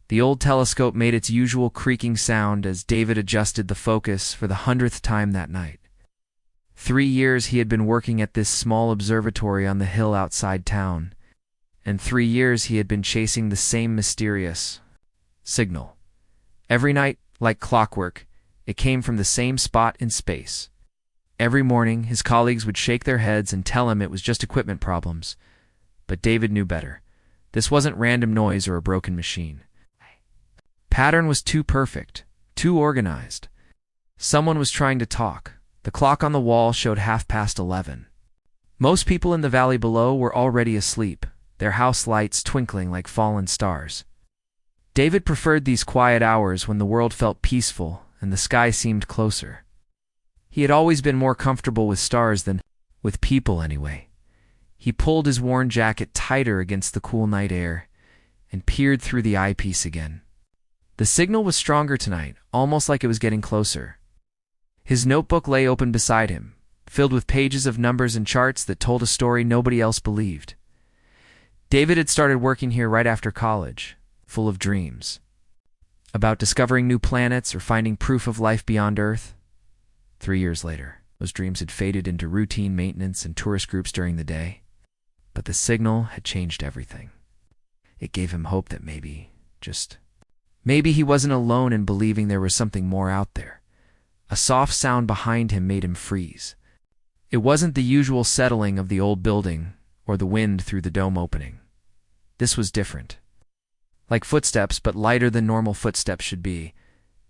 The old telescope made its usual creaking sound as David adjusted the focus for the 100th time that night. 3 years he had been working at this small observatory on the hill outside town, and 3 years he had been chasing the same mysterious signal. Every night, like clockwork, it came from the same spot in space. Every morning, his colleagues would shake their heads and tell him it was just equipment problems. But David knew better. This wasn't random noise or a broken machine. Pattern was too perfect, too organized. Someone was trying to talk. The clock on the wall showed 11:30. Most people in the valley below were already asleep, their house lights twinkling like fallen stars. David preferred these quiet hours when the world felt peaceful and the sky seemed closer. He had always been more comfortable with stars than with people anyway. He pulled his worn jacket tighter against the cool night air and peered through the eyepiece again. The signal was stronger tonight, almost like it was getting closer. His notebook lay open beside him, filled with pages of numbers and charts that told a story nobody else believed. David had started working here right after college, full of dreams. About discovering new planets or finding proof of life beyond Earth. 3 years later, those dreams had faded into routine maintenance and tourist groups during the day. But the signal had changed everything. It gave him hope that maybe he wasn't alone in believing there was something more out there. A soft sound behind him made him freeze. It wasn't the usual settling of the old building or the wind through the dome opening. This was different. Like footsteps, but lighter than normal footsteps should be.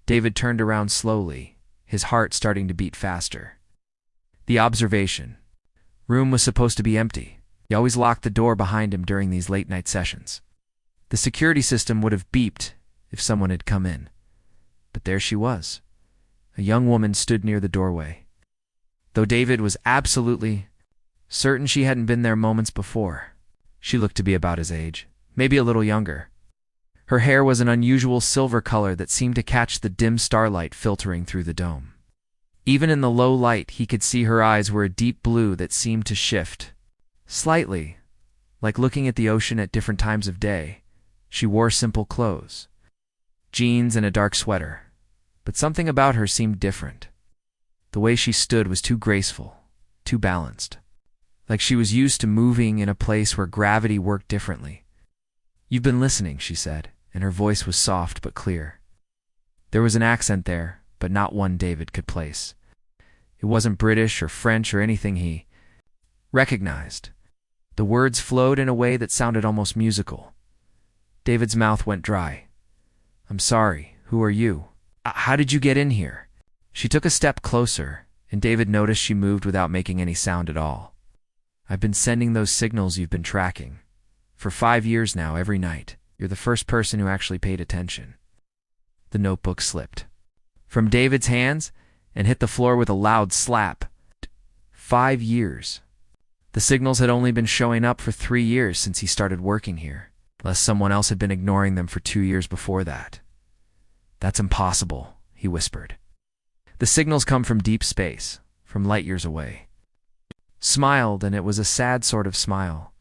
David turned around slowly, his heart starting to beat faster. The observation room was supposed to be empty. He always locked the door behind him during these late-night sessions. The security system would have beeped if someone had come in. But there she was. A young woman stood near the doorway. Though David was absolutely certain she hadn't been there moments before, she looked to be about his age, maybe a little younger. Her hair was an unusual silver color that seemed to catch the dim starlight filtering through the dome. Even in the low light, he could see her eyes were a deep blue that seemed to shift slightly, like looking at the ocean at different times of day. She wore simple clothes, jeans and a dark sweater, but something about her seemed different. The way she stood was too graceful, too balanced, like she was used to moving in a place where gravity worked differently. "You've been listening," she said, and her voice was soft but clear. There was an accent there, but not one David could place. It wasn't British or French or anything he recognized. The words flowed in a way that sounded almost musical. David's mouth went dry. "I'm sorry, who are you? How did you get in here?" She took a step closer, and David noticed she moved without making any sound at all. "I've been sending those signals you've been tracking. For 5 years now, every night. You're the first person who actually paid attention." The notebook slipped from David's hands and hit the floor with a loud slap. 5 years. The signals had only been showing up for 3 years since he started working here, unless someone else had been ignoring them for 2 years before that. "That's impossible," he whispered. "The signals come from deep space, from light years away." Smiled, and it was a sad sort of smile.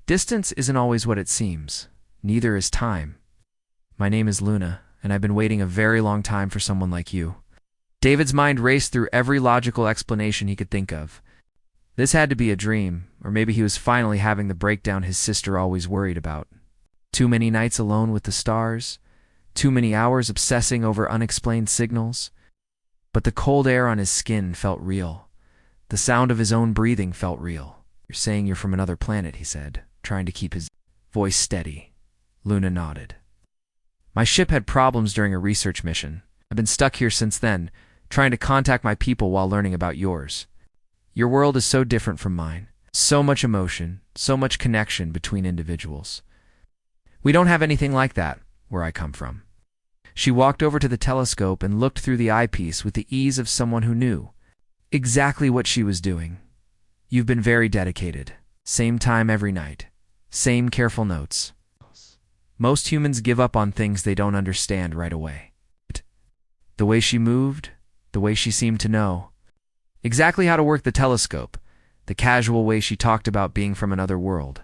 "Distance isn't always what it seems. Neither is time. My name is Luna, and I've been waiting a very long time for someone like you." David's mind raced through every logical explanation he could think of. This had to be a dream, or maybe he was finally having the breakdown his sister always worried about. Too many nights alone with the stars, too many hours obsessing over unexplained signals. But the cold air on his skin felt real. The sound of his own breathing felt real. "You're saying you're from another planet," he said, trying to keep his voice steady. Luna nodded. "My ship had problems during a research mission. I've been stuck here since then, trying to contact my people while learning about yours. Your world is so different from mine. So much emotion, so much connection between individuals. We don't have anything like that where I come from." She walked over to the telescope and looked through the eyepiece with the ease of someone who knew exactly what she was doing. "You've been very dedicated. Same time every night. Same careful notes. Most humans give up on things they don't understand right away." The way she moved, the way she seemed to know exactly how to work the telescope, the casual way she talked about being from another world.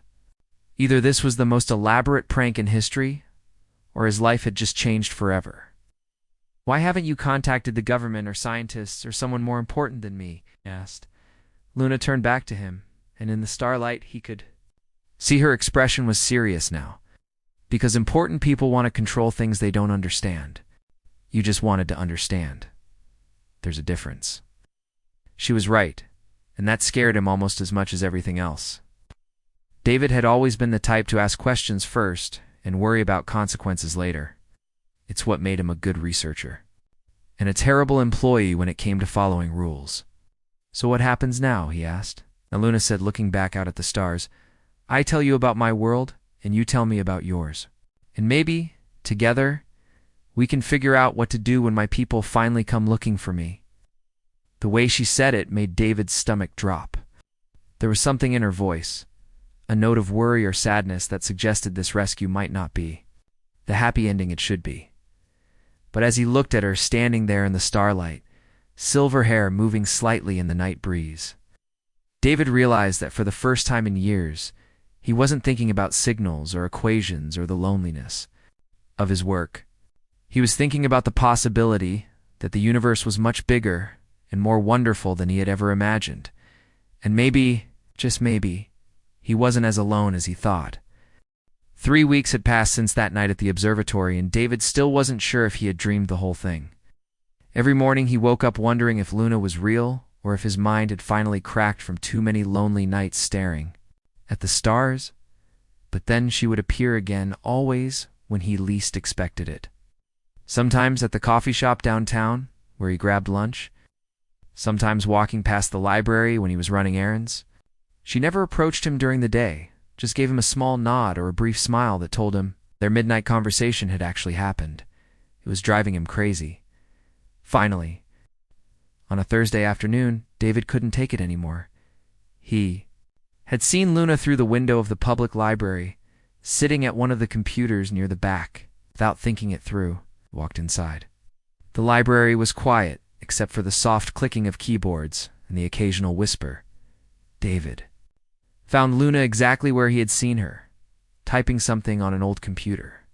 Either this was the most elaborate prank in history, or his life had just changed forever. "Why haven't you contacted the government or scientists or someone more important than me?" he asked. Luna turned back to him, and in the starlight he could see her expression was serious now. "Because important people want to control things they don't understand. You just wanted to understand. There's a difference." She was right, and that scared him almost as much as everything else. David had always been the type to ask questions first and worry about consequences later. It's what made him a good researcher, and a terrible employee when it came to following rules. "So what happens now?" he asked. And Luna said, looking back out at the stars, "I tell you about my world, and you tell me about yours. And maybe, together, we can figure out what to do when my people finally come looking for me." The way she said it made David's stomach drop. There was something in her voice, a note of worry or sadness that suggested this rescue might not be the happy ending it should be. But as he looked at her standing there in the starlight, silver hair moving slightly in the night breeze, David realized that for the first time in years, he wasn't thinking about signals or equations or the loneliness of his work. He was thinking about the possibility that the universe was much bigger and more wonderful than he had ever imagined. And maybe, just maybe, he wasn't as alone as he thought. 3 weeks had passed since that night at the observatory, and David still wasn't sure if he had dreamed the whole thing. Every morning he woke up wondering if Luna was real, or if his mind had finally cracked from too many lonely nights staring at the stars. But then she would appear again, always when he least expected it. Sometimes at the coffee shop downtown, where he grabbed lunch. Sometimes walking past the library when he was running errands. She never approached him during the day, just gave him a small nod or a brief smile that told him their midnight conversation had actually happened. It was driving him crazy. Finally, on a Thursday afternoon, David couldn't take it anymore. He had seen Luna through the window of the public library, sitting at one of the computers near the back. Without thinking it through, he walked inside. The library was quiet, except for the soft clicking of keyboards and the occasional whisper. David found Luna exactly where he had seen her, typing something on an old computer.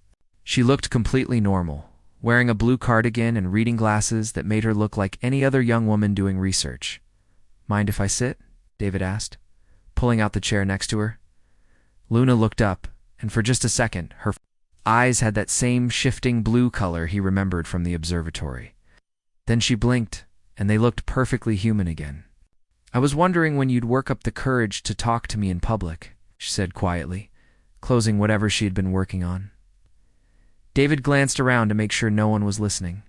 She looked completely normal, wearing a blue cardigan and reading glasses that made her look like any other young woman doing research. "Mind if I sit?" David asked, pulling out the chair next to her. Luna looked up, and for just a second, her eyes had that same shifting blue color he remembered from the observatory. Then she blinked, and they looked perfectly human again. "I was wondering when you'd work up the courage to talk to me in public," she said quietly, closing whatever she had been working on. David glanced around to make sure no one was listening.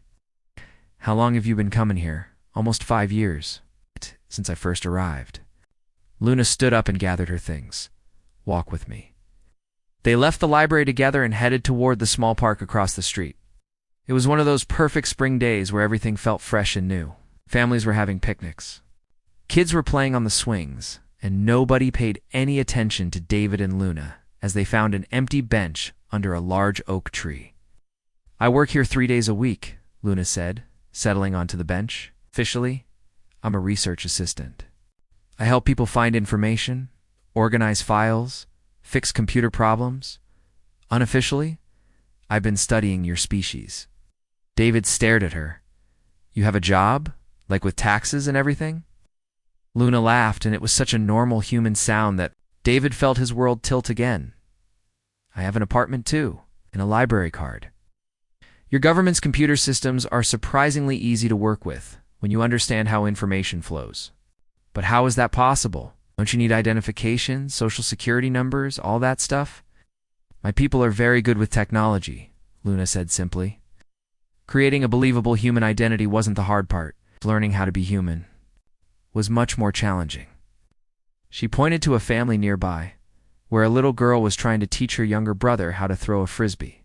"How long have you been coming here?" "Almost 5 years, since I first arrived." Luna stood up and gathered her things. "Walk with me." They left the library together and headed toward the small park across the street. It was one of those perfect spring days where everything felt fresh and new. Families were having picnics. Kids were playing on the swings, and nobody paid any attention to David and Luna as they found an empty bench under a large oak tree. "I work here 3 days a week," Luna said, settling onto the bench. "Officially, I'm a research assistant. I help people find information, organize files, fix computer problems. Unofficially, I've been studying your species." David stared at her. "You have a job? Like with taxes and everything?" Luna laughed, and it was such a normal human sound that David felt his world tilt again. "I have an apartment too, and a library card. Your government's computer systems are surprisingly easy to work with when you understand how information flows. But how is that possible? Don't you need identification, social security numbers, all that stuff?" "My people are very good with technology," Luna said simply. Creating a believable human identity wasn't the hard part. Learning how to be human was much more challenging. She pointed to a family nearby, where a little girl was trying to teach her younger brother how to throw a frisbee.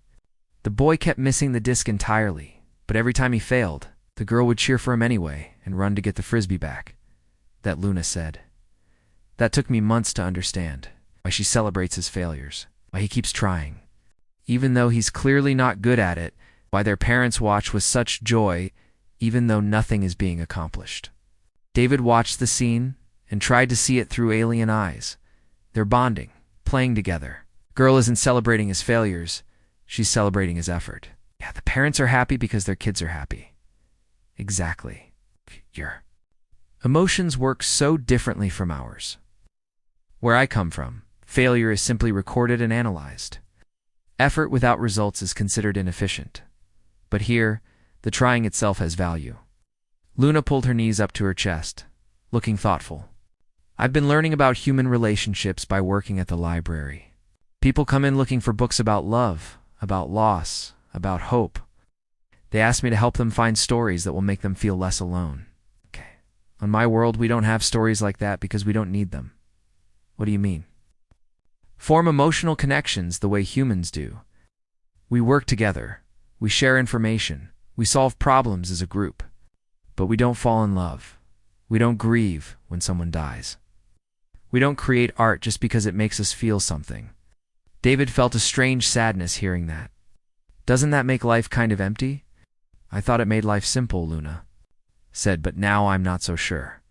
The boy kept missing the disc entirely, but every time he failed, the girl would cheer for him anyway and run to get the frisbee back. That Luna said. "That took me months to understand, why she celebrates his failures, why he keeps trying. Even though he's clearly not good at it, why their parents watch with such joy, even though nothing is being accomplished." David watched the scene and tried to see it through alien eyes. They're bonding, playing together. Girl isn't celebrating his failures. She's celebrating his effort. Yeah, the parents are happy because their kids are happy. Exactly. Your emotions work so differently from ours. Where I come from, failure is simply recorded and analyzed. Effort without results is considered inefficient. But here, the trying itself has value. Luna pulled her knees up to her chest, looking thoughtful. I've been learning about human relationships by working at the library. People come in looking for books about love, about loss, about hope. They ask me to help them find stories that will make them feel less alone. Okay. On my world, we don't have stories like that because we don't need them. What do you mean? Form emotional connections the way humans do. We work together. We share information. We solve problems as a group. But we don't fall in love. We don't grieve when someone dies. We don't create art just because it makes us feel something. David felt a strange sadness hearing that. Doesn't that make life kind of empty? I thought it made life simple, Luna said, but now I'm not so sure.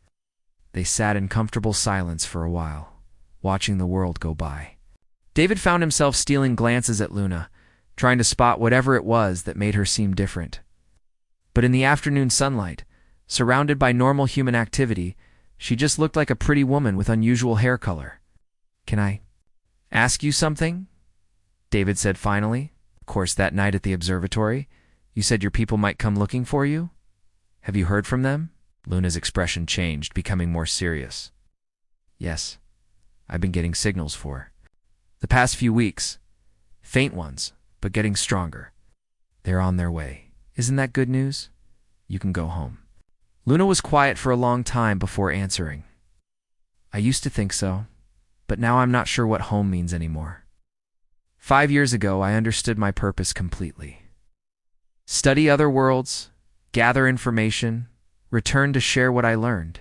They sat in comfortable silence for a while, watching the world go by. David found himself stealing glances at Luna, trying to spot whatever it was that made her seem different. But in the afternoon sunlight, surrounded by normal human activity, she just looked like a pretty woman with unusual hair color. Can I ask you something? David said finally. Of course, that night at the observatory, you said your people might come looking for you? Have you heard from them? Luna's expression changed, becoming more serious. Yes, I've been getting signals for the past few weeks. Faint ones, but getting stronger. They're on their way. Isn't that good news? You can go home. Luna was quiet for a long time before answering. I used to think so, but now I'm not sure what home means anymore. 5 years ago, I understood my purpose completely. Study other worlds, gather information, return to share what I learned.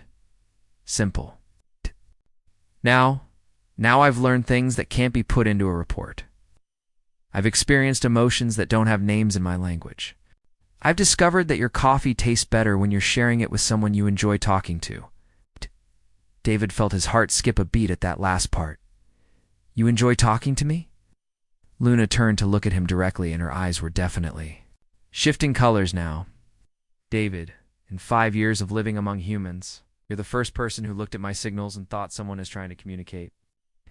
Simple. Now I've learned things that can't be put into a report. I've experienced emotions that don't have names in my language. I've discovered that your coffee tastes better when you're sharing it with someone you enjoy talking to. David felt his heart skip a beat at that last part. You enjoy talking to me? Luna turned to look at him directly, and her eyes were definitely shifting colors now. David, in 5 years of living among humans, you're the first person who looked at my signals and thought someone is trying to communicate.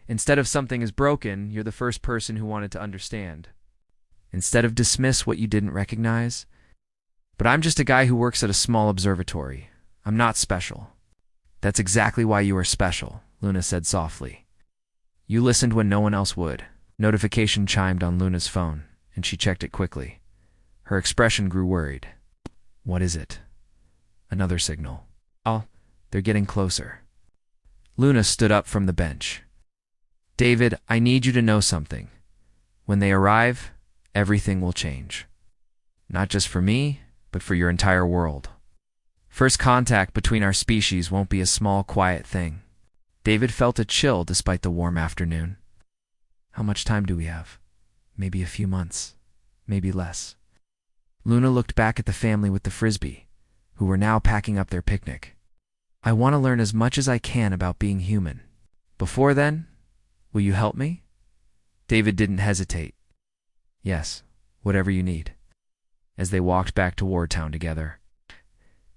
Instead of something is broken, you're the first person who wanted to understand. Instead of dismiss what you didn't recognize. But I'm just a guy who works at a small observatory. I'm not special. That's exactly why you are special, Luna said softly. You listened when no one else would. Notification chimed on Luna's phone, and she checked it quickly. Her expression grew worried. What is it? Another signal. Oh, they're getting closer. Luna stood up from the bench. David, I need you to know something. When they arrive, everything will change. Not just for me, but for your entire world. First contact between our species won't be a small, quiet thing. David felt a chill despite the warm afternoon. How much time do we have? Maybe a few months. Maybe less. Luna looked back at the family with the frisbee, who were now packing up their picnic. I want to learn as much as I can about being human. Before then, will you help me? David didn't hesitate. Yes, whatever you need. As they walked back to Wartown together,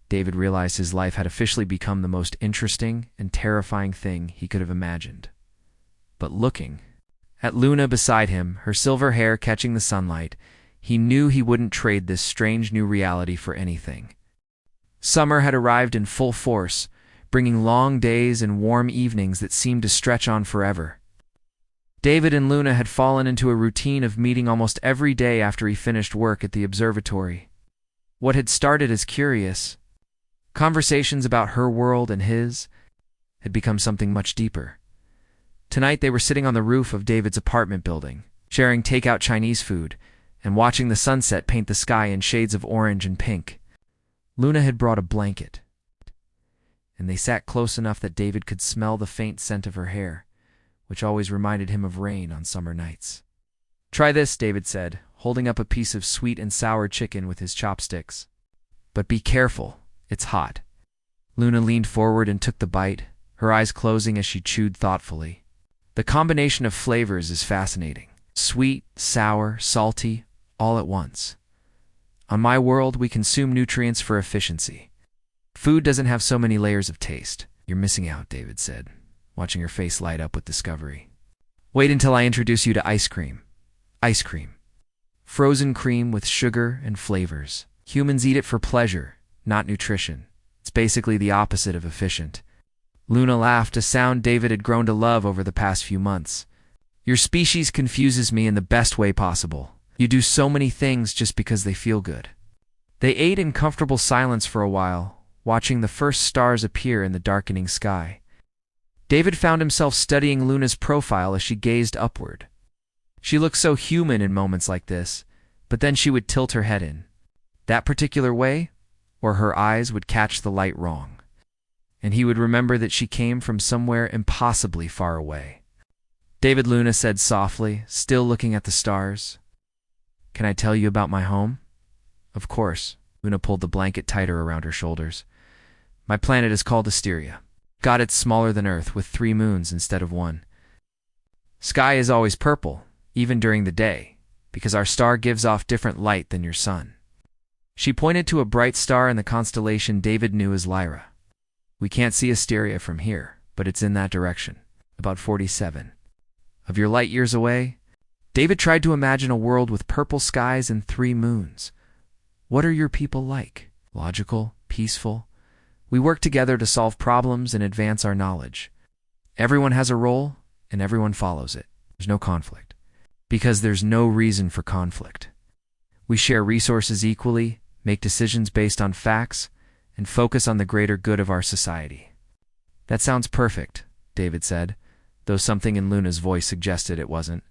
David realized his life had officially become the most interesting and terrifying thing he could have imagined. But looking at Luna beside him, her silver hair catching the sunlight, he knew he wouldn't trade this strange new reality for anything. Summer had arrived in full force, bringing long days and warm evenings that seemed to stretch on forever. David and Luna had fallen into a routine of meeting almost every day after he finished work at the observatory. What had started as curious conversations about her world and his had become something much deeper. Tonight they were sitting on the roof of David's apartment building, sharing takeout Chinese food and watching the sunset paint the sky in shades of orange and pink. Luna had brought a blanket, and they sat close enough that David could smell the faint scent of her hair, which always reminded him of rain on summer nights. Try this, David said, holding up a piece of sweet and sour chicken with his chopsticks. But be careful, it's hot. Luna leaned forward and took the bite, her eyes closing as she chewed thoughtfully. The combination of flavors is fascinating. Sweet, sour, salty, all at once. On my world, we consume nutrients for efficiency. Food doesn't have so many layers of taste. You're missing out, David said, watching her face light up with discovery. Wait until I introduce you to ice cream. Ice cream. Frozen cream with sugar and flavors. Humans eat it for pleasure, not nutrition. It's basically the opposite of efficient. Luna laughed, a sound David had grown to love over the past few months. Your species confuses me in the best way possible. You do so many things just because they feel good. They ate in comfortable silence for a while, watching the first stars appear in the darkening sky. David found himself studying Luna's profile as she gazed upward. She looked so human in moments like this, but then she would tilt her head in that particular way, or her eyes would catch the light wrong, and he would remember that she came from somewhere impossibly far away. David, Luna said softly, still looking at the stars. Can I tell you about my home? Of course. Luna pulled the blanket tighter around her shoulders. My planet is called Asteria. God, it's smaller than Earth, with 3 moons instead of 1. Sky is always purple, even during the day, because our star gives off different light than your sun. She pointed to a bright star in the constellation David knew as Lyra. We can't see Asteria from here, but it's in that direction, about 47 of your light years away. David tried to imagine a world with purple skies and 3 moons. What are your people like? Logical, peaceful? We work together to solve problems and advance our knowledge. Everyone has a role, and everyone follows it. There's no conflict. Because there's no reason for conflict. We share resources equally, make decisions based on facts, and focus on the greater good of our society. That sounds perfect, David said, though something in Luna's voice suggested it wasn't.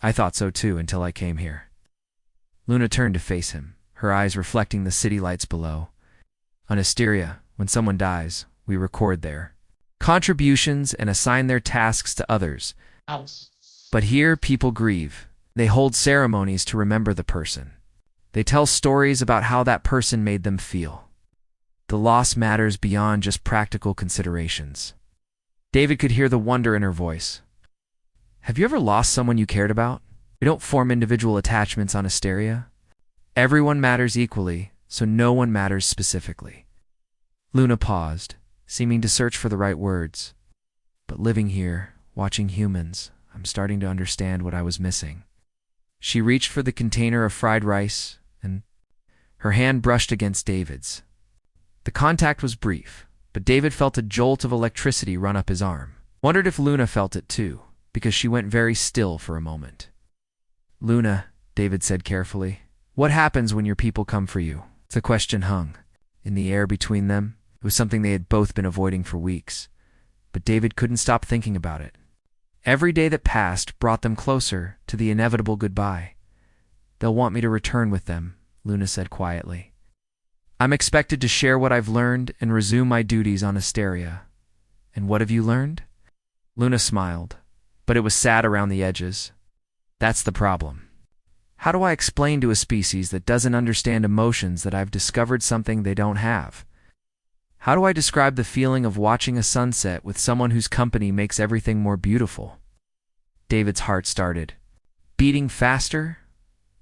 I thought so too until I came here. Luna turned to face him, her eyes reflecting the city lights below. On Asteria, when someone dies, we record their contributions and assign their tasks to others. But here, people grieve. They hold ceremonies to remember the person. They tell stories about how that person made them feel. The loss matters beyond just practical considerations. David could hear the wonder in her voice. Have you ever lost someone you cared about? We don't form individual attachments on Asteria. Everyone matters equally, so no one matters specifically. Luna paused, seeming to search for the right words. But living here, watching humans, I'm starting to understand what I was missing. She reached for the container of fried rice, and her hand brushed against David's. The contact was brief, but David felt a jolt of electricity run up his arm. Wondered if Luna felt it too, because she went very still for a moment. Luna, David said carefully, what happens when your people come for you? The question hung in the air between them. It was something they had both been avoiding for weeks, but David couldn't stop thinking about it. Every day that passed brought them closer to the inevitable goodbye. They'll want me to return with them, Luna said quietly. I'm expected to share what I've learned and resume my duties on Asteria. And what have you learned? Luna smiled, but it was sad around the edges. That's the problem. How do I explain to a species that doesn't understand emotions that I've discovered something they don't have? How do I describe the feeling of watching a sunset with someone whose company makes everything more beautiful? David's heart started beating faster.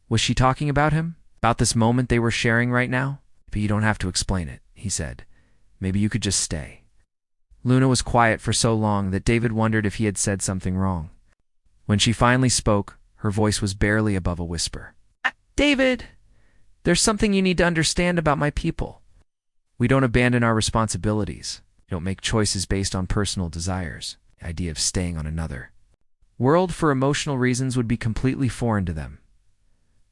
Was she talking about him? About this moment they were sharing right now? But you don't have to explain it, he said. Maybe you could just stay. Luna was quiet for so long that David wondered if he had said something wrong. When she finally spoke, her voice was barely above a whisper. David, there's something you need to understand about my people. We don't abandon our responsibilities. We don't make choices based on personal desires. The idea of staying on another world for emotional reasons would be completely foreign to them.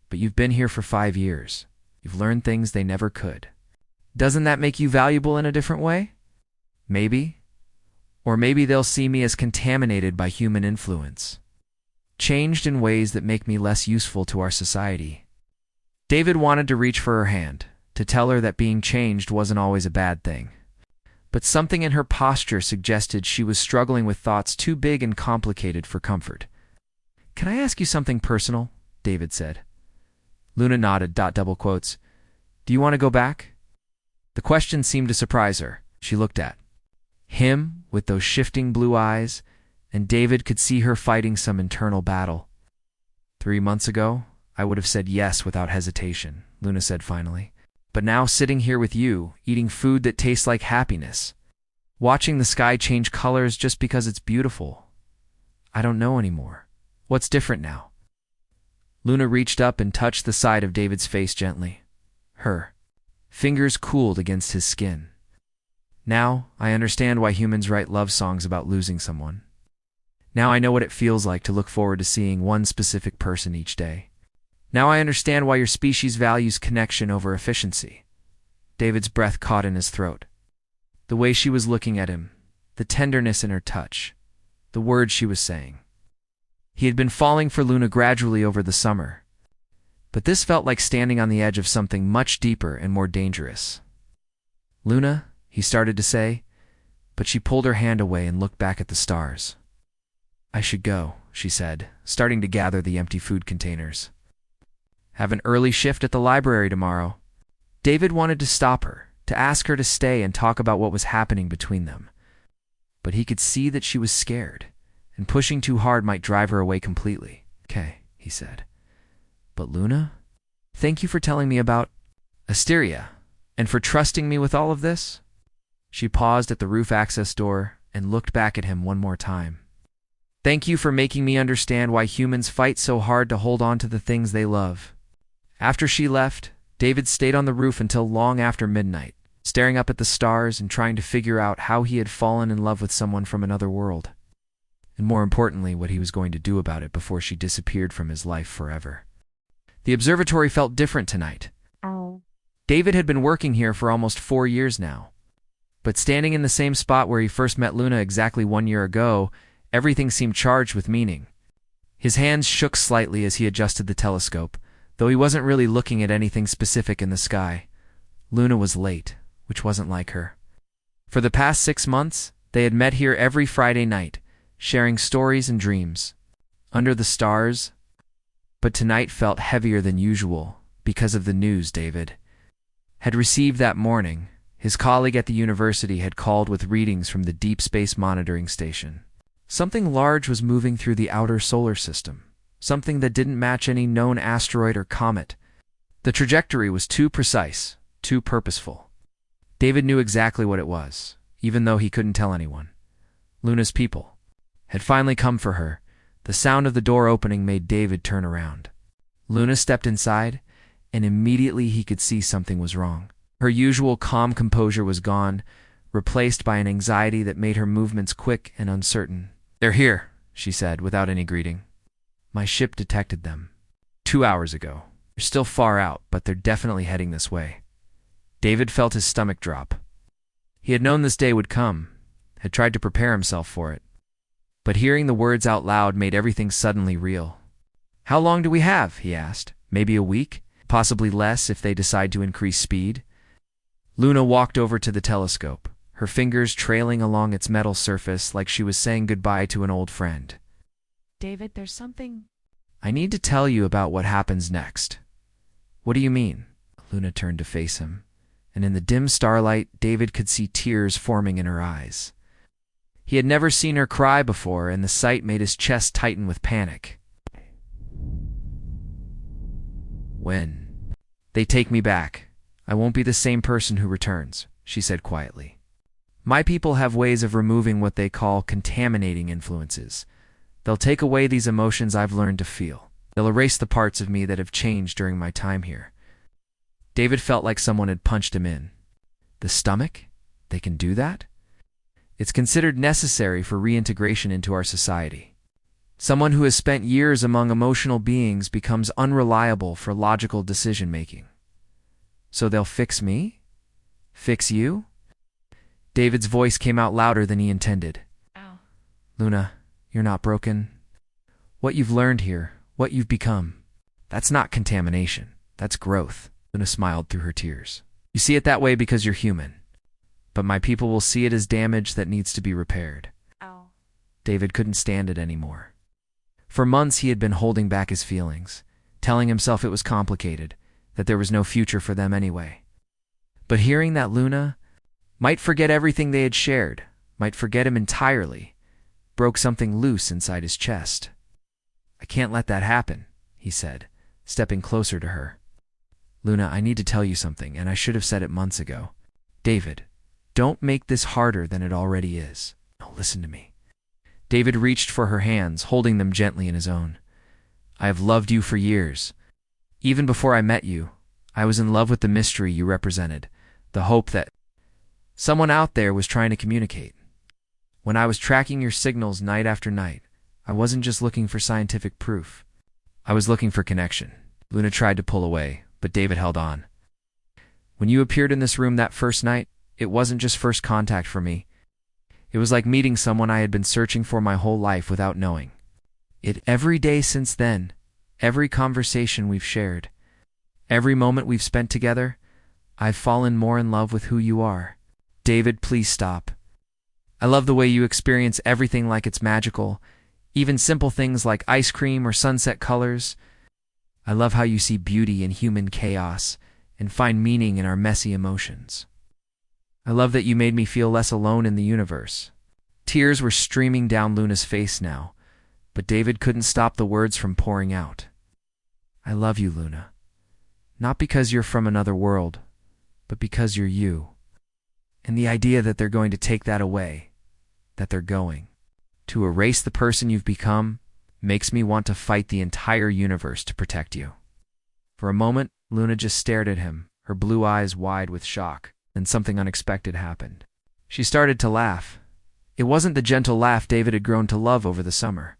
But you've been here for 5 years. You've learned things they never could. Doesn't that make you valuable in a different way? Maybe. Or maybe they'll see me as contaminated by human influence. Changed in ways that make me less useful to our society. David wanted to reach for her hand, to tell her that being changed wasn't always a bad thing. But something in her posture suggested she was struggling with thoughts too big and complicated for comfort. Can I ask you something personal? David said. Luna nodded, double quotes. Do you want to go back? The question seemed to surprise her. She looked at him with those shifting blue eyes, and David could see her fighting some internal battle. 3 months ago, I would have said yes without hesitation, Luna said finally. But now sitting here with you, eating food that tastes like happiness, watching the sky change colors just because it's beautiful, I don't know anymore. What's different now? Luna reached up and touched the side of David's face gently. Her fingers cooled against his skin. Now, I understand why humans write love songs about losing someone. Now I know what it feels like to look forward to seeing one specific person each day. Now I understand why your species values connection over efficiency. David's breath caught in his throat. The way she was looking at him, the tenderness in her touch, the words she was saying. He had been falling for Luna gradually over the summer, but this felt like standing on the edge of something much deeper and more dangerous. Luna, he started to say, but she pulled her hand away and looked back at the stars. I should go, she said, starting to gather the empty food containers. Have an early shift at the library tomorrow. David wanted to stop her, to ask her to stay and talk about what was happening between them. But he could see that she was scared, and pushing too hard might drive her away completely. Okay, he said. But Luna, thank you for telling me about Asteria, and for trusting me with all of this. She paused at the roof access door and looked back at him one more time. Thank you for making me understand why humans fight so hard to hold on to the things they love. After she left, David stayed on the roof until long after midnight, staring up at the stars and trying to figure out how he had fallen in love with someone from another world. And more importantly, what he was going to do about it before she disappeared from his life forever. The observatory felt different tonight. David had been working here for almost 4 years now. But standing in the same spot where he first met Luna exactly 1 year ago, everything seemed charged with meaning. His hands shook slightly as he adjusted the telescope, though he wasn't really looking at anything specific in the sky. Luna was late, which wasn't like her. For the past 6 months, they had met here every Friday night, sharing stories and dreams, under the stars. But tonight felt heavier than usual because of the news David had received that morning. His colleague at the university had called with readings from the Deep Space Monitoring Station. Something large was moving through the outer solar system, something that didn't match any known asteroid or comet. The trajectory was too precise, too purposeful. David knew exactly what it was, even though he couldn't tell anyone. Luna's people had finally come for her. The sound of the door opening made David turn around. Luna stepped inside, and immediately he could see something was wrong. Her usual calm composure was gone, replaced by an anxiety that made her movements quick and uncertain. They're here, she said, without any greeting. My ship detected them 2 hours ago. They're still far out, but they're definitely heading this way. David felt his stomach drop. He had known this day would come, had tried to prepare himself for it. But hearing the words out loud made everything suddenly real. How long do we have? He asked. Maybe a week? Possibly less if they decide to increase speed? Luna walked over to the telescope, her fingers trailing along its metal surface like she was saying goodbye to an old friend. David, there's something. I need to tell you about what happens next. What do you mean? Luna turned to face him, and in the dim starlight, David could see tears forming in her eyes. He had never seen her cry before, and the sight made his chest tighten with panic. When they take me back, I won't be the same person who returns, she said quietly. My people have ways of removing what they call contaminating influences. They'll take away these emotions I've learned to feel. They'll erase the parts of me that have changed during my time here. David felt like someone had punched him in. The stomach? They can do that? It's considered necessary for reintegration into our society. Someone who has spent years among emotional beings becomes unreliable for logical decision-making. So they'll fix me? Fix you? David's voice came out louder than he intended. Ow. Luna, you're not broken. What you've learned here, what you've become, that's not contamination. That's growth. Luna smiled through her tears. You see it that way because you're human. But my people will see it as damage that needs to be repaired. Ow. David couldn't stand it anymore. For months he had been holding back his feelings, telling himself it was complicated, that there was no future for them anyway. But hearing that Luna might forget everything they had shared, might forget him entirely, broke something loose inside his chest. I can't let that happen, he said, stepping closer to her. Luna, I need to tell you something, and I should have said it months ago. David, don't make this harder than it already is. No, listen to me. David reached for her hands, holding them gently in his own. I have loved you for years. Even before I met you, I was in love with the mystery you represented, the hope that someone out there was trying to communicate. When I was tracking your signals night after night, I wasn't just looking for scientific proof. I was looking for connection. Luna tried to pull away, but David held on. When you appeared in this room that first night, it wasn't just first contact for me. It was like meeting someone I had been searching for my whole life without knowing. Every day since then, every conversation we've shared, every moment we've spent together, I've fallen more in love with who you are. David, please stop. I love the way you experience everything like it's magical, even simple things like ice cream or sunset colors. I love how you see beauty in human chaos and find meaning in our messy emotions. I love that you made me feel less alone in the universe. Tears were streaming down Luna's face now, but David couldn't stop the words from pouring out. I love you, Luna. Not because you're from another world, but because you're you. And the idea that they're going to take that away, that they're going to erase the person you've become, makes me want to fight the entire universe to protect you. For a moment, Luna just stared at him, her blue eyes wide with shock. Then something unexpected happened. She started to laugh. It wasn't the gentle laugh David had grown to love over the summer.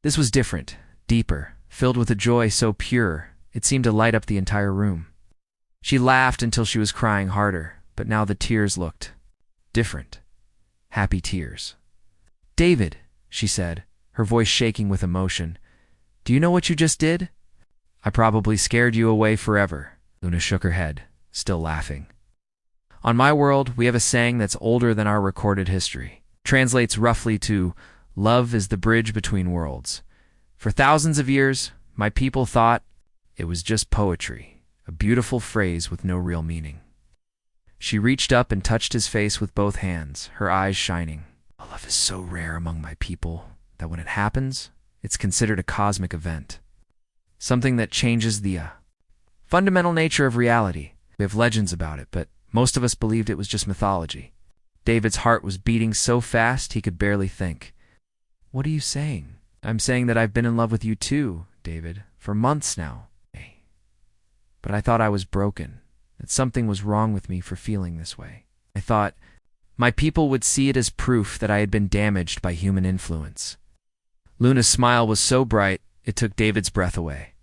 This was different, deeper, filled with a joy so pure, it seemed to light up the entire room. She laughed until she was crying harder, but now the tears looked different. Happy tears. David, she said, her voice shaking with emotion, do you know what you just did? I probably scared you away forever. Luna shook her head, still laughing. On my world, we have a saying that's older than our recorded history. Translates roughly to, love is the bridge between worlds. For thousands of years, my people thought it was just poetry, a beautiful phrase with no real meaning. She reached up and touched his face with both hands, her eyes shining. Love is so rare among my people that when it happens, it's considered a cosmic event. Something that changes the fundamental nature of reality. We have legends about it, but most of us believed it was just mythology. David's heart was beating so fast he could barely think. What are you saying? I'm saying that I've been in love with you too, David, for months now. But I thought I was broken, that something was wrong with me for feeling this way. I thought my people would see it as proof that I had been damaged by human influence. Luna's smile was so bright, it took David's breath away.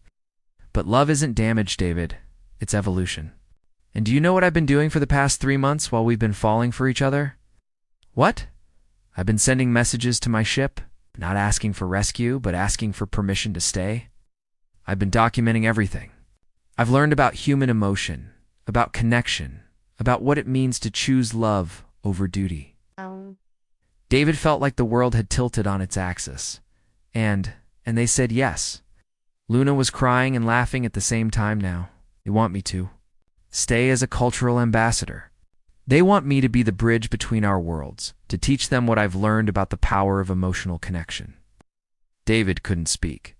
But love isn't damage, David. It's evolution. And do you know what I've been doing for the past 3 months while we've been falling for each other? What? I've been sending messages to my ship, not asking for rescue, but asking for permission to stay. I've been documenting everything. I've learned about human emotion, about connection, about what it means to choose love over duty. David felt like the world had tilted on its axis. And they said yes. Luna was crying and laughing at the same time now. They want me to stay as a cultural ambassador. They want me to be the bridge between our worlds, to teach them what I've learned about the power of emotional connection. David couldn't speak.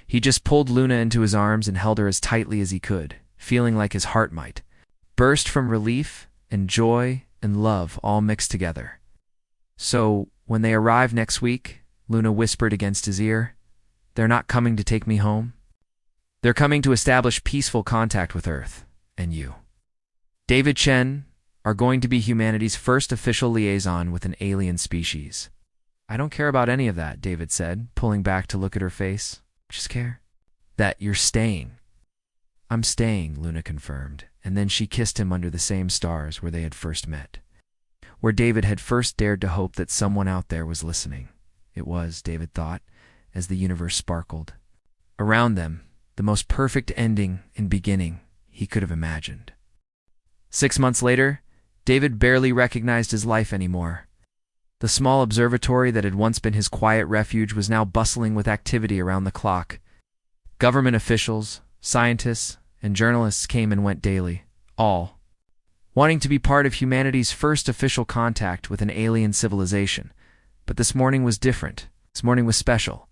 He just pulled Luna into his arms and held her as tightly as he could, feeling like his heart might burst from relief and joy and love all mixed together. So, when they arrive next week, Luna whispered against his ear, they're not coming to take me home. They're coming to establish peaceful contact with Earth and you. David Chen are going to be humanity's first official liaison with an alien species. I don't care about any of that, David said, pulling back to look at her face. Just care that you're staying. I'm staying, Luna confirmed, and then she kissed him under the same stars where they had first met, where David had first dared to hope that someone out there was listening. It was, David thought, as the universe sparkled. Around them, the most perfect ending and beginning he could have imagined. 6 months later, David barely recognized his life anymore. The small observatory that had once been his quiet refuge was now bustling with activity around the clock. Government officials, scientists, and journalists came and went daily, all wanting to be part of humanity's first official contact with an alien civilization. But this morning was different. This morning was special.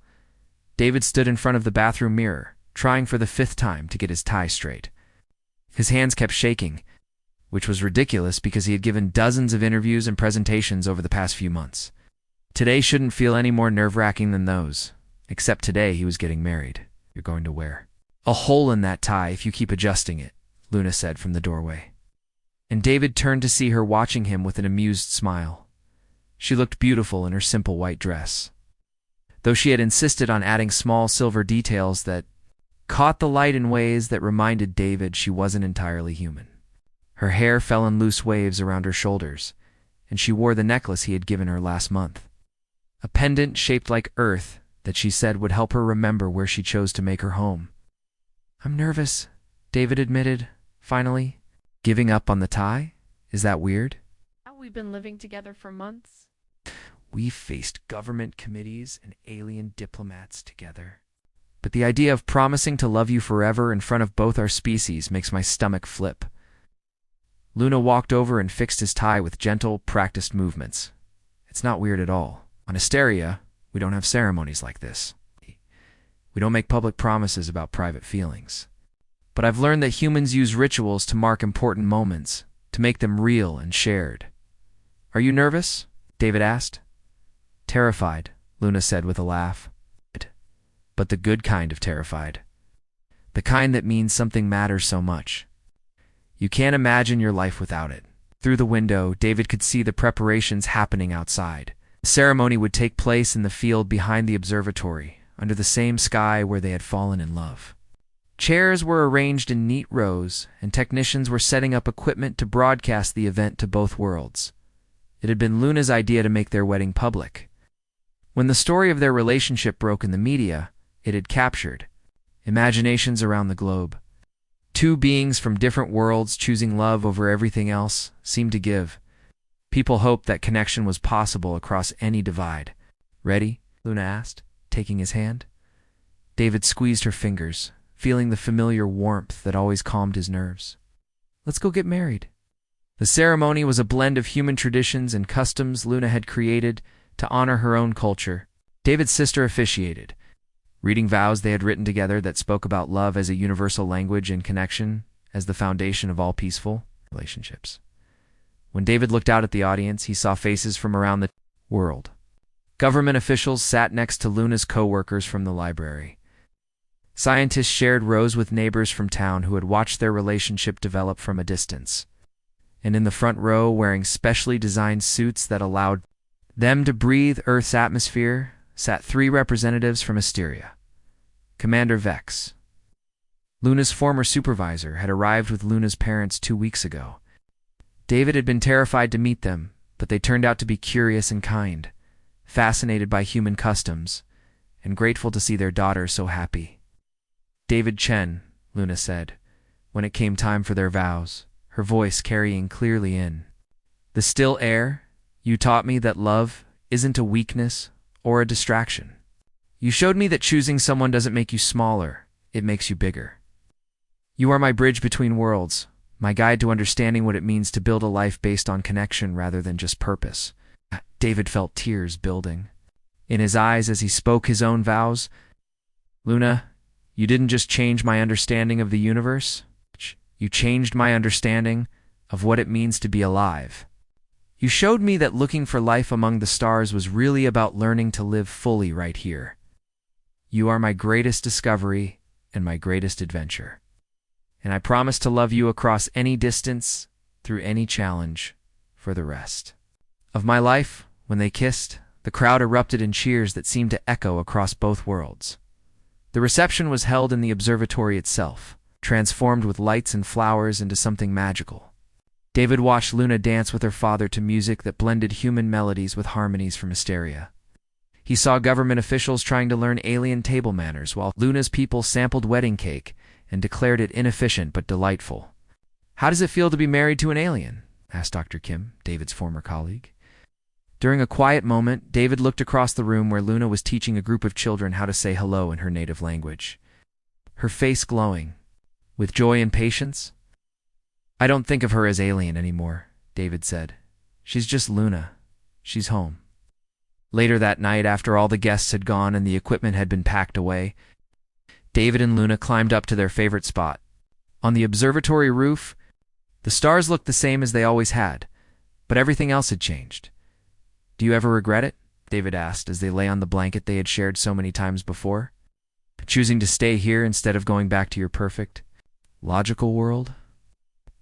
David stood in front of the bathroom mirror, trying for the 5th time to get his tie straight. His hands kept shaking, which was ridiculous because he had given dozens of interviews and presentations over the past few months. Today shouldn't feel any more nerve-wracking than those, except today he was getting married. You're going to wear a hole in that tie if you keep adjusting it, Luna said from the doorway. And David turned to see her watching him with an amused smile. She looked beautiful in her simple white dress, though she had insisted on adding small silver details that caught the light in ways that reminded David she wasn't entirely human. Her hair fell in loose waves around her shoulders, and she wore the necklace he had given her last month, a pendant shaped like Earth that she said would help her remember where she chose to make her home. "I'm nervous," David admitted, finally. "Giving up on the tie? Is that weird?" We've been living together for months. We've faced government committees and alien diplomats together. But the idea of promising to love you forever in front of both our species makes my stomach flip. Luna walked over and fixed his tie with gentle, practiced movements. It's not weird at all. On Asteria, we don't have ceremonies like this. We don't make public promises about private feelings. But I've learned that humans use rituals to mark important moments, to make them real and shared. "Are you nervous?" David asked. "Terrified," Luna said with a laugh. But the good kind of terrified. The kind that means something matters so much. You can't imagine your life without it. Through the window, David could see the preparations happening outside. The ceremony would take place in the field behind the observatory, under the same sky where they had fallen in love. Chairs were arranged in neat rows, and technicians were setting up equipment to broadcast the event to both worlds. It had been Luna's idea to make their wedding public. When the story of their relationship broke in the media, it had captured imaginations around the globe. Two beings from different worlds choosing love over everything else seemed to give. People hoped that connection was possible across any divide. "Ready?" Luna asked, taking his hand. David squeezed her fingers, feeling the familiar warmth that always calmed his nerves. "Let's go get married." The ceremony was a blend of human traditions and customs Luna had created to honor her own culture. David's sister officiated, reading vows they had written together that spoke about love as a universal language and connection as the foundation of all peaceful relationships. When David looked out at the audience, he saw faces from around the world. Government officials sat next to Luna's co-workers from the library. Scientists shared rows with neighbors from town who had watched their relationship develop from a distance. And in the front row, wearing specially designed suits that allowed them to breathe Earth's atmosphere, sat 3 representatives from Asteria. Commander Vex, Luna's former supervisor, had arrived with Luna's parents 2 weeks ago. David had been terrified to meet them, but they turned out to be curious and kind, fascinated by human customs, and grateful to see their daughter so happy. "David Chen," Luna said, when it came time for their vows, her voice carrying clearly in the still air, "You taught me that love isn't a weakness or a distraction. You showed me that choosing someone doesn't make you smaller, it makes you bigger. You are my bridge between worlds, my guide to understanding what it means to build a life based on connection rather than just purpose." David felt tears building in his eyes as he spoke his own vows. "Luna, you didn't just change my understanding of the universe. You changed my understanding of what it means to be alive. You showed me that looking for life among the stars was really about learning to live fully right here. You are my greatest discovery and my greatest adventure. And I promise to love you across any distance, through any challenge, for the rest of my life." When they kissed, the crowd erupted in cheers that seemed to echo across both worlds. The reception was held in the observatory itself, transformed with lights and flowers into something magical. David watched Luna dance with her father to music that blended human melodies with harmonies from Asteria. He saw government officials trying to learn alien table manners, while Luna's people sampled wedding cake and declared it inefficient but delightful. "How does it feel to be married to an alien?" asked Dr. Kim, David's former colleague. During a quiet moment, David looked across the room where Luna was teaching a group of children how to say hello in her native language, her face glowing with joy and patience. "I don't think of her as alien anymore," David said. "She's just Luna. She's home." Later that night, after all the guests had gone and the equipment had been packed away, David and Luna climbed up to their favorite spot. On the observatory roof, the stars looked the same as they always had, but everything else had changed. "Do you ever regret it?" David asked as they lay on the blanket they had shared so many times before. "Choosing to stay here instead of going back to your perfect, logical world?"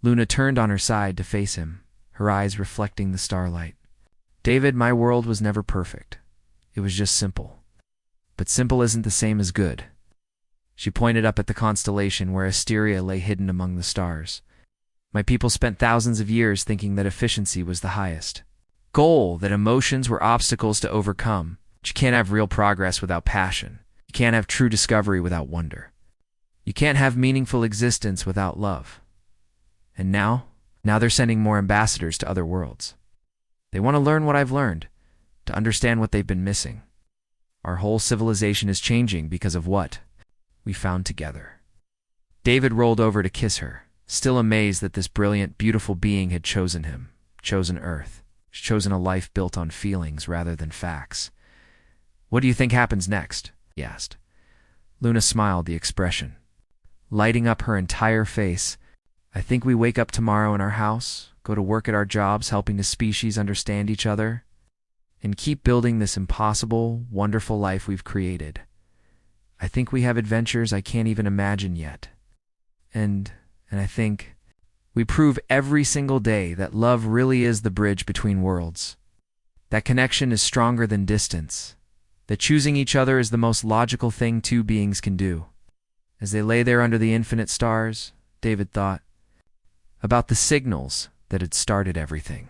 Luna turned on her side to face him, her eyes reflecting the starlight. "David, my world was never perfect. It was just simple. But simple isn't the same as good." She pointed up at the constellation where Asteria lay hidden among the stars. "My people spent thousands of years thinking that efficiency was the highest goal, that emotions were obstacles to overcome. But you can't have real progress without passion. You can't have true discovery without wonder. You can't have meaningful existence without love. And now they're sending more ambassadors to other worlds. They want to learn what I've learned, to understand what they've been missing. Our whole civilization is changing because of what we found together." David rolled over to kiss her, still amazed that this brilliant, beautiful being had chosen him, chosen Earth, chosen a life built on feelings rather than facts. "What do you think happens next?" he asked. Luna smiled, the expression lighting up her entire face. "I think we wake up tomorrow in our house, go to work at our jobs, helping the species understand each other, and keep building this impossible, wonderful life we've created. I think we have adventures I can't even imagine yet. And I think we prove every single day that love really is the bridge between worlds. That connection is stronger than distance. That choosing each other is the most logical thing two beings can do." As they lay there under the infinite stars, David thought about the signals that had started everything.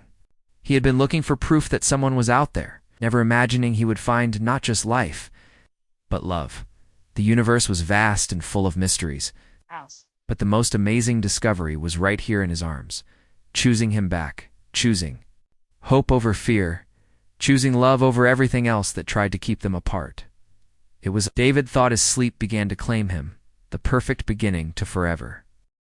He had been looking for proof that someone was out there, never imagining he would find not just life, but love. The universe was vast and full of mysteries, but the most amazing discovery was right here in his arms, choosing him back, choosing hope over fear, choosing love over everything else that tried to keep them apart. It was David thought as sleep began to claim him, the perfect beginning to forever.